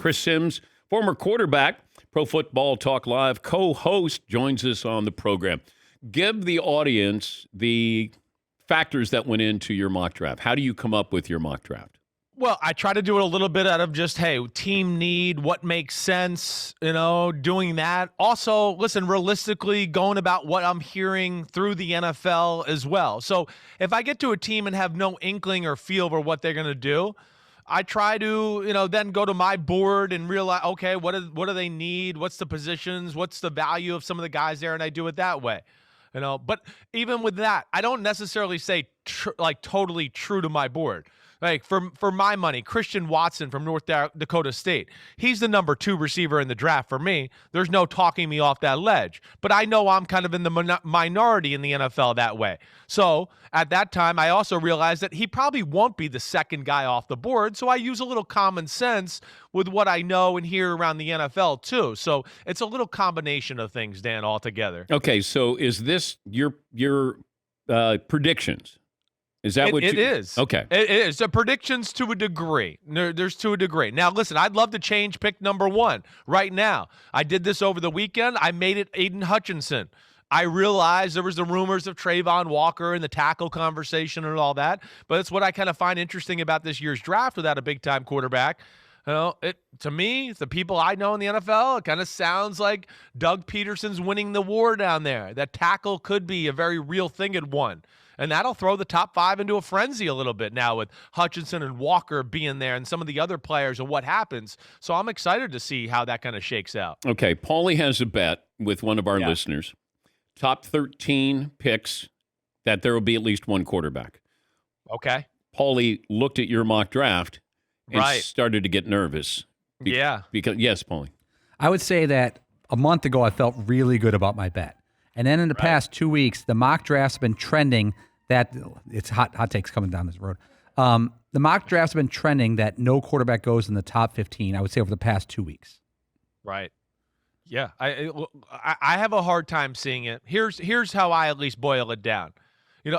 Chris Sims, former quarterback, Pro Football Talk Live co-host, joins us on the program. Give the audience the factors that went into your mock draft. How do you come up with your mock draft? Well, I try to do it a little bit out of just, hey, team need, what makes sense, doing that. Also, listen, realistically, going about what I'm hearing through the NFL as well. So if I get to a team and have no inkling or feel for what they're going to do, I try to, then go to my board and realize, okay, what do they need? What's the positions? What's the value of some of the guys there? And I do it that way. But even with that, I don't necessarily say totally true to my board. Like for my money, Christian Watson from North Dakota State, he's the number 2 receiver in the draft for me. There's no talking me off that ledge. But I know I'm kind of in the minority in the NFL that way. So at that time, I also realized that he probably won't be the second guy off the board. So I use a little common sense with what I know and hear around the NFL too. So it's a little combination of things, Dan, altogether. Okay, so is this your predictions? Is that what it is? Okay. It is. The predictions to a degree. There's to a degree. Now, listen, I'd love to change pick number 1 right now. I did this over the weekend. I made it Aiden Hutchinson. I realized there was the rumors of Trayvon Walker and the tackle conversation and all that, but it's what I kind of find interesting about this year's draft without a big-time quarterback. To me, the people I know in the NFL, it kind of sounds like Doug Peterson's winning the war down there. That tackle could be a very real thing at 1. And that'll throw the top 5 into a frenzy a little bit now with Hutchinson and Walker being there and some of the other players and what happens. So I'm excited to see how that kind of shakes out. Okay, Paulie has a bet with one of our listeners. Top 13 picks that there will be at least one quarterback. Okay. Paulie looked at your mock draft and started to get nervous. Yes, Paulie. I would say that a month ago I felt really good about my bet. And then in the past 2 weeks, the mock drafts have been trending that it's hot takes coming down this road. The mock drafts have been trending that no quarterback goes in the top 15, I would say, over the past 2 weeks. Right. Yeah. I have a hard time seeing it. Here's how I at least boil it down.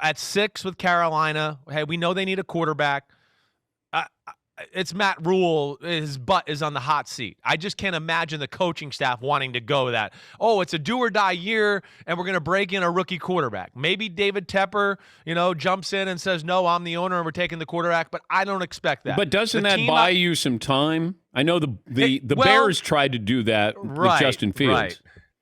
At 6 with Carolina, hey, we know they need a quarterback. It's Matt Rule. His butt is on the hot seat. I just can't imagine the coaching staff wanting to go that. Oh, it's a do or die year, and we're going to break in a rookie quarterback. Maybe David Tepper, jumps in and says, no, I'm the owner and we're taking the quarterback, but I don't expect that. But doesn't that buy you some time? I know the Bears tried to do that with Justin Fields. Right.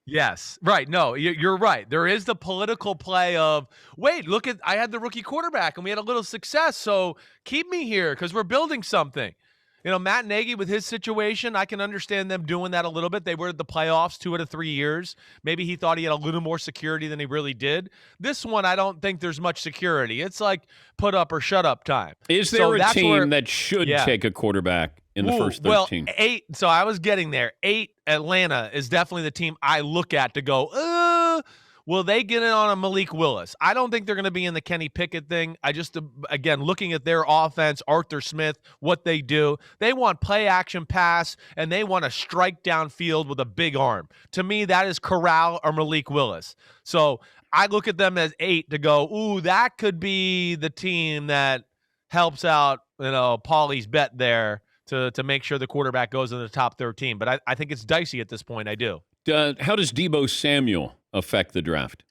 Yes. Right. No, you're right. There is the political play of, wait, I had the rookie quarterback and we had a little success, so keep me here because we're building something. Matt Nagy with his situation, I can understand them doing that a little bit. They were at the playoffs 2 out of 3 years. Maybe he thought he had a little more security than he really did. This one, I don't think there's much security. It's like put up or shut up time. Is there a team that should take a quarterback in the first 13? Well, 8. So I was getting there. 8, Atlanta is definitely the team I look at to go, will they get in on a Malik Willis? I don't think they're going to be in the Kenny Pickett thing. I just, again, looking at their offense, Arthur Smith, what they do, they want play action pass, and they want to strike downfield with a big arm. To me, that is Corral or Malik Willis. So I look at them as 8 to go, that could be the team that helps out, Paulie's bet there to make sure the quarterback goes in the top 13. But I think it's dicey at this point. I do. How does Debo Samuel affect the draft?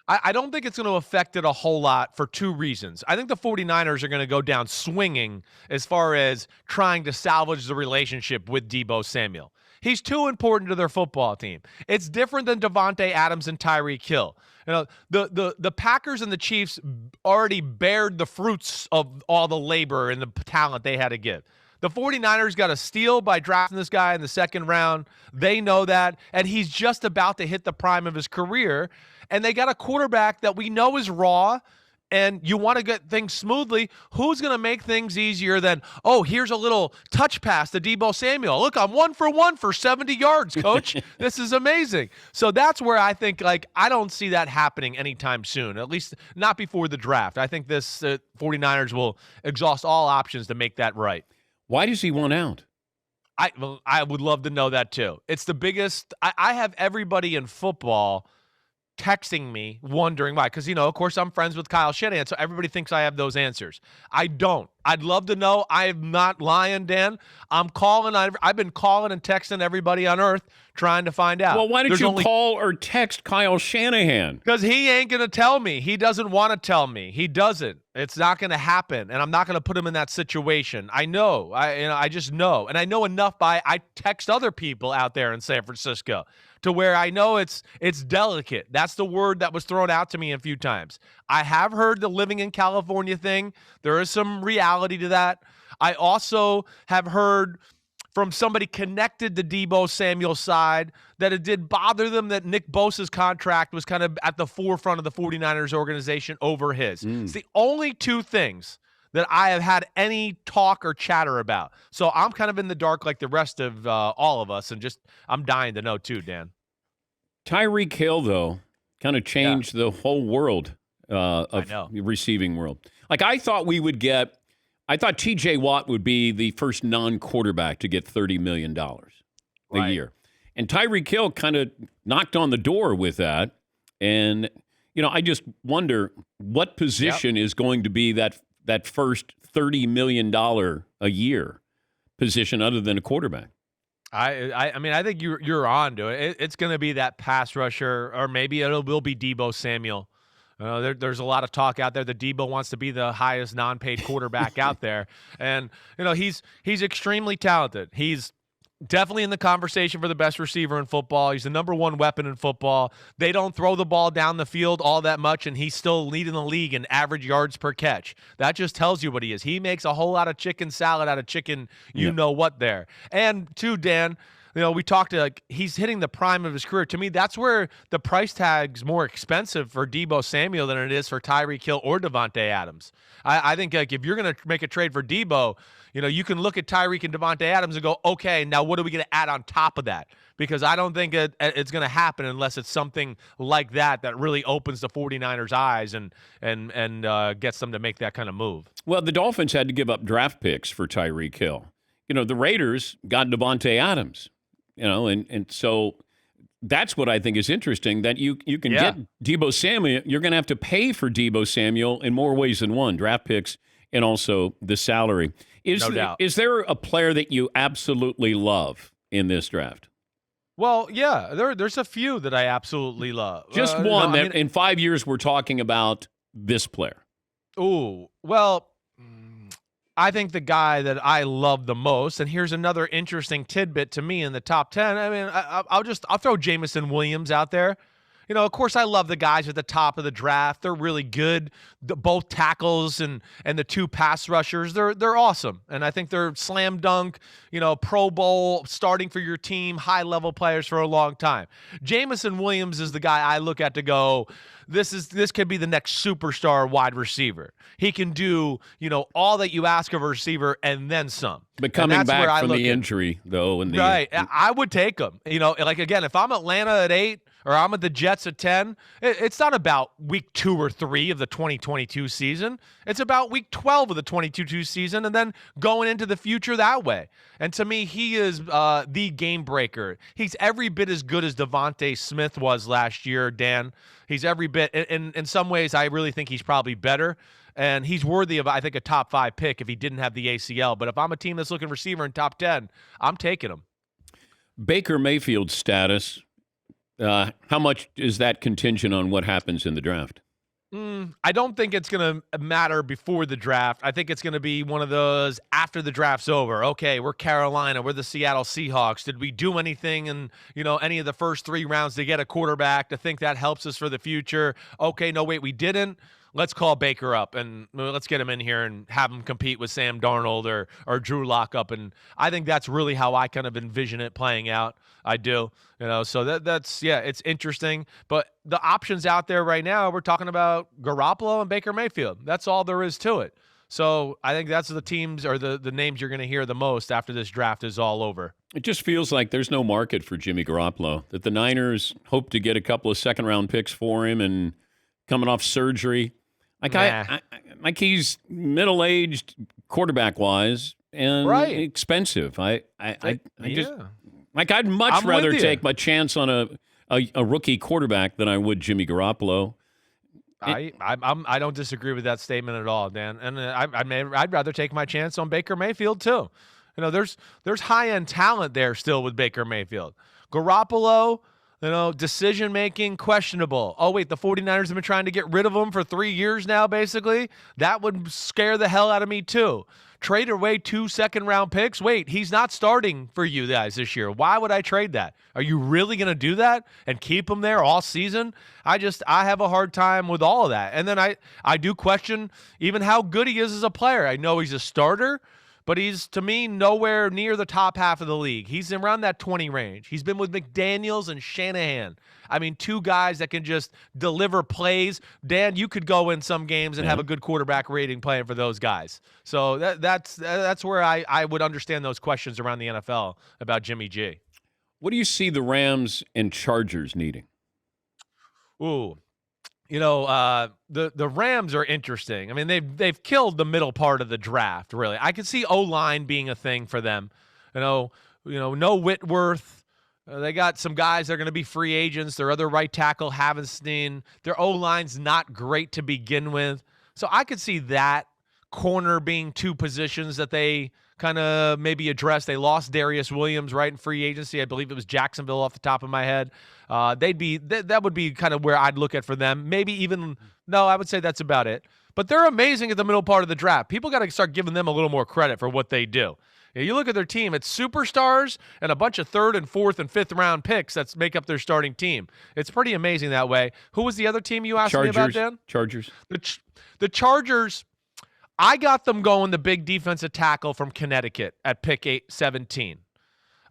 I don't think it's going to affect it a whole lot for 2 reasons. I think the 49ers are going to go down swinging as far as trying to salvage the relationship with Debo Samuel. He's too important to their football team. It's different than Devontae Adams and Tyreek Hill. The Packers and the Chiefs already bared the fruits of all the labor and the talent they had to give. The 49ers got a steal by drafting this guy in the 2nd round. They know that, and he's just about to hit the prime of his career. And they got a quarterback that we know is raw, and you want to get things smoothly. Who's going to make things easier than, here's a little touch pass to Debo Samuel. Look, I'm 1 for 1 for 70 yards, coach. This is amazing. So that's where I think, I don't see that happening anytime soon, at least not before the draft. I think this 49ers will exhaust all options to make that right. Why does he want out? I would love to know that too. It's the biggest. I have everybody in football texting me wondering why. Because, of course, I'm friends with Kyle Shanahan, so everybody thinks I have those answers. I don't. I'd love to know. I am not lying, Dan. I'm calling. I've been calling and texting everybody on earth trying to find out. Well, why don't you call or text Kyle Shanahan? Because he ain't going to tell me. He doesn't want to tell me. He doesn't. It's not going to happen, and I'm not going to put him in that situation. I know. I just know. And I know enough I text other people out there in San Francisco to where I know it's delicate. That's the word that was thrown out to me a few times. I have heard the living in California thing. There is some reality to that. I also have heard from somebody connected to Debo Samuel's side that it did bother them that Nick Bosa's contract was kind of at the forefront of the 49ers organization over his. It's the only two things that I have had any talk or chatter about. So I'm kind of in the dark like the rest of all of us, and just I'm dying to know too, Dan. Tyreek Hill, though, kind of changed the whole world of the receiving world. Like I thought T.J. Watt would be the first non-quarterback to get $30 million a year. And Tyreek Hill kind of knocked on the door with that. And, I just wonder what position is going to be that first $30 million a year position other than a quarterback. I mean, I think you're on to it. It's going to be that pass rusher, or maybe it will be Debo Samuel. There's a lot of talk out there that Debo wants to be the highest non-paid quarterback out there. And, he's extremely talented. He's definitely in the conversation for the best receiver in football. He's the number one weapon in football. They don't throw the ball down the field all that much, and he's still leading the league in average yards per catch. That just tells you what he is. He makes a whole lot of chicken salad out of chicken know what there. And, too, Dan, we talked he's hitting the prime of his career. To me, that's where the price tag's more expensive for Debo Samuel than it is for Tyreek Hill or Devontae Adams. I think if you're going to make a trade for Debo, you can look at Tyreek and Devontae Adams and go, okay, now what are we going to add on top of that? Because I don't think it's going to happen unless it's something like that really opens the 49ers' eyes and gets them to make that kind of move. Well, the Dolphins had to give up draft picks for Tyreek Hill. The Raiders got Devontae Adams. And so that's what I think is interesting, that you can get Debo Samuel. You're going to have to pay for Debo Samuel in more ways than one, draft picks and also the salary. No doubt. Is there a player that you absolutely love in this draft? Well, yeah, there's a few that I absolutely love. Just one in 5 years we're talking about this player. Ooh, well, I think the guy that I love the most, and here's another interesting tidbit to me in the top 10. I mean, I'll throw Jameson Williams out there. Of course, I love the guys at the top of the draft. They're really good. Both tackles and the two pass rushers, they're awesome. And I think they're slam dunk, Pro Bowl, starting for your team, high-level players for a long time. Jameson Williams is the guy I look at to go, this could be the next superstar wide receiver. He can do, all that you ask of a receiver and then some. But coming back from the injury, though. I would take him. Again, if I'm Atlanta at 8 or I'm at the Jets at 10, it's not about week 2 or 3 of the 2022 season. It's about week 12 of the 2022 season and then going into the future that way. And to me, he is the game breaker. He's every bit as good as Devontae Smith was last year, Dan. He's every bit. In some ways, I really think he's probably better. And he's worthy of, I think, a top 5 pick if he didn't have the ACL. But if I'm a team that's looking for receiver in top 10, I'm taking him. Baker Mayfield's status, how much is that contingent on what happens in the draft? I don't think it's going to matter before the draft. I think it's going to be one of those after the draft's over. Okay, we're Carolina. We're the Seattle Seahawks. Did we do anything in, any of the first 3 rounds to get a quarterback to think that helps us for the future? Okay, no, wait, we didn't. Let's call Baker up and let's get him in here and have him compete with Sam Darnold or Drew Lock up. And I think that's really how I kind of envision it playing out. I do, so that's it's interesting. But the options out there right now, we're talking about Garoppolo and Baker Mayfield. That's all there is to it. So I think that's the teams or the names you're going to hear the most after this draft is all over. It just feels like there's no market for Jimmy Garoppolo, that the Niners hope to get a couple of second-round picks for him and coming off surgery. Like he's middle-aged quarterback-wise and expensive. I'd much rather take my chance on a rookie quarterback than I would Jimmy Garoppolo. I don't disagree with that statement at all, Dan. And I'd rather take my chance on Baker Mayfield too. There's high end talent there still with Baker Mayfield. Garoppolo, decision making questionable. Oh wait, the 49ers have been trying to get rid of him for 3 years now. Basically, that would scare the hell out of me too. Trade away 2 second-round picks. Wait, he's not starting for you guys this year. Why would I trade that? Are you really going to do that and keep him there all season? I have a hard time with all of that. And then I do question even how good he is as a player. I know he's a starter, but he's, to me, nowhere near the top half of the league. He's around that 20 range. He's been with McDaniels and Shanahan. I mean, 2 guys that can just deliver plays. Dan, you could go in some games and have a good quarterback rating playing for those guys. So that's where I would understand those questions around the NFL about Jimmy G. What do you see the Rams and Chargers needing? Ooh. The Rams are interesting. I mean, they've killed the middle part of the draft, really. I could see O-line being a thing for them. No Whitworth. They got some guys that are going to be free agents. Their other right tackle, Havenstein. Their O-line's not great to begin with. So I could see that corner being 2 positions that they kind of maybe address. They lost Darius Williams right in free agency. I believe it was Jacksonville off the top of my head. That would be kind of where I'd look at for them. Maybe even, no, I would say that's about it. But they're amazing at the middle part of the draft. People got to start giving them a little more credit for what they do. You look at their team, it's superstars and a bunch of 3rd and 4th and 5th round picks that make up their starting team. It's pretty amazing that way. Who was the other team you asked me about, Dan? Chargers. The Chargers, I got them going the big defensive tackle from Connecticut at pick 17.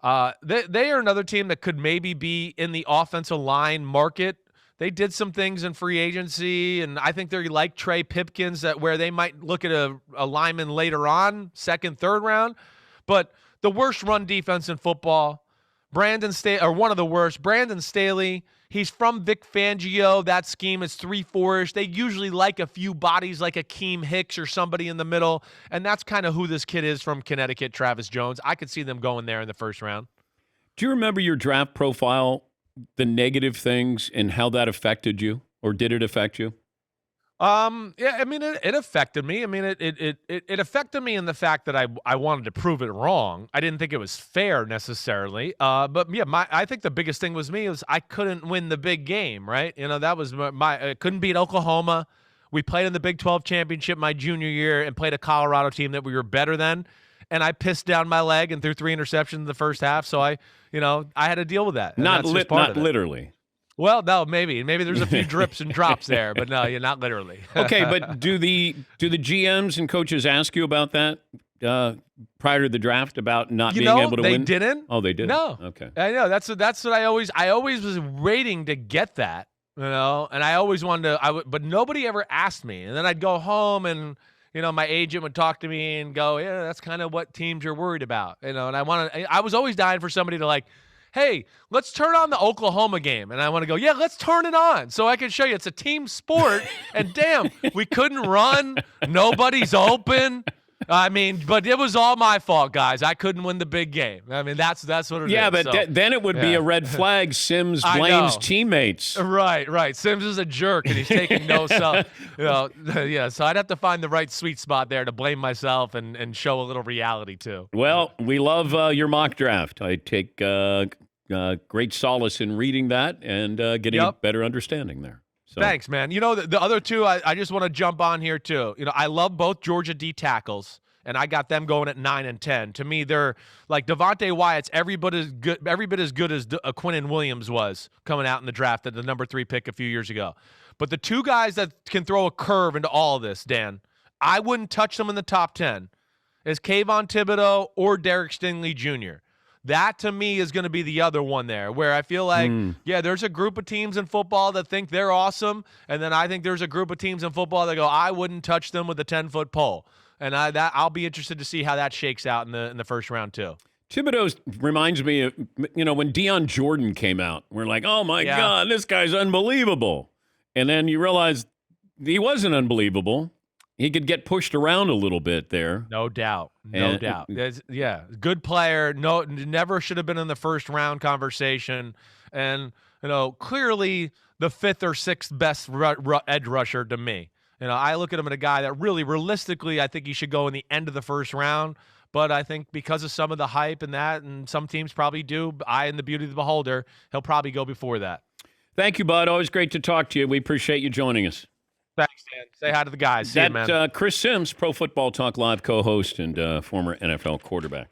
They are another team that could maybe be in the offensive line market. They did some things in free agency, and I think they're like Trey Pipkins, where they might look at a lineman later on, 2nd, 3rd round. But the worst run defense in football, one of the worst, Brandon Staley, he's from Vic Fangio. That scheme is 3-4-ish. They usually like a few bodies like Akeem Hicks or somebody in the middle, and that's kind of who this kid is from Connecticut, Travis Jones. I could see them going there in the 1st round. Do you remember your draft profile, the negative things, and how that affected you, or did it affect you? Yeah, I mean, it affected me. I mean, it affected me in the fact that I wanted to prove it wrong. I didn't think it was fair necessarily. But yeah, I think the biggest thing was I couldn't win the big game, right? That was I couldn't beat Oklahoma. We played in the Big 12 championship my junior year and played a Colorado team that we were better than. And I pissed down my leg and threw 3 interceptions in the first half. So I had to deal with that. Not literally. Well, no, maybe there's a few drips and drops there, but no, you're not literally. Okay, but do the GMs and coaches ask you about that prior to the draft, about not being able to win? They didn't. Oh, they didn't. No. Okay. I know that's what I always was waiting to get that, and I always wanted to. But nobody ever asked me, and then I'd go home and. My agent would talk to me and go, yeah, that's kind of what teams you're worried about, and I was always dying for somebody to hey, let's turn on the Oklahoma game. And I want to go, yeah, let's turn it on so I can show you it's a team sport. And damn, we couldn't run. Nobody's open. I mean, but it was all my fault, guys. I couldn't win the big game. I mean, that's what it is. Yeah, but then it would be a red flag. Sims blames teammates. Right. Sims is a jerk, and he's taking no self. Yeah, so I'd have to find the right sweet spot there to blame myself and show a little reality, too. Well, we love your mock draft. I take great solace in reading that and getting a better understanding there. So. Thanks, man. The other 2, I just want to jump on here, too. I love both Georgia D tackles, and I got them going at 9 and 10. To me, they're like Devontae Wyatt's every bit as good as Quinnen Williams was coming out in the draft at the number 3 pick a few years ago. But the 2 guys that can throw a curve into all of this, Dan, I wouldn't touch them in the top 10, is Kayvon Thibodeau or Derek Stingley Jr. That, to me, is going to be the other one there, where I feel like, there's a group of teams in football that think they're awesome, and then I think there's a group of teams in football that go, I wouldn't touch them with a 10-foot pole. And I'll be interested to see how that shakes out in the 1st round, too. Thibodeau reminds me of, when Deion Jordan came out. We're like, oh, my God, this guy's unbelievable. And then you realize he wasn't unbelievable. He could get pushed around a little bit there. No doubt. Good player. No, never should have been in the 1st round conversation. And clearly the 5th or 6th best edge rusher to me. I look at him as a guy that really realistically, I think he should go in the end of the first round. But I think because of some of the hype and some teams probably do, eye and the beauty of the beholder, he'll probably go before that. Thank you, bud. Always great to talk to you. We appreciate you joining us. Thanks, Dan. Say hi to the guys. See you, man. Chris Sims, Pro Football Talk Live co-host and former NFL quarterback.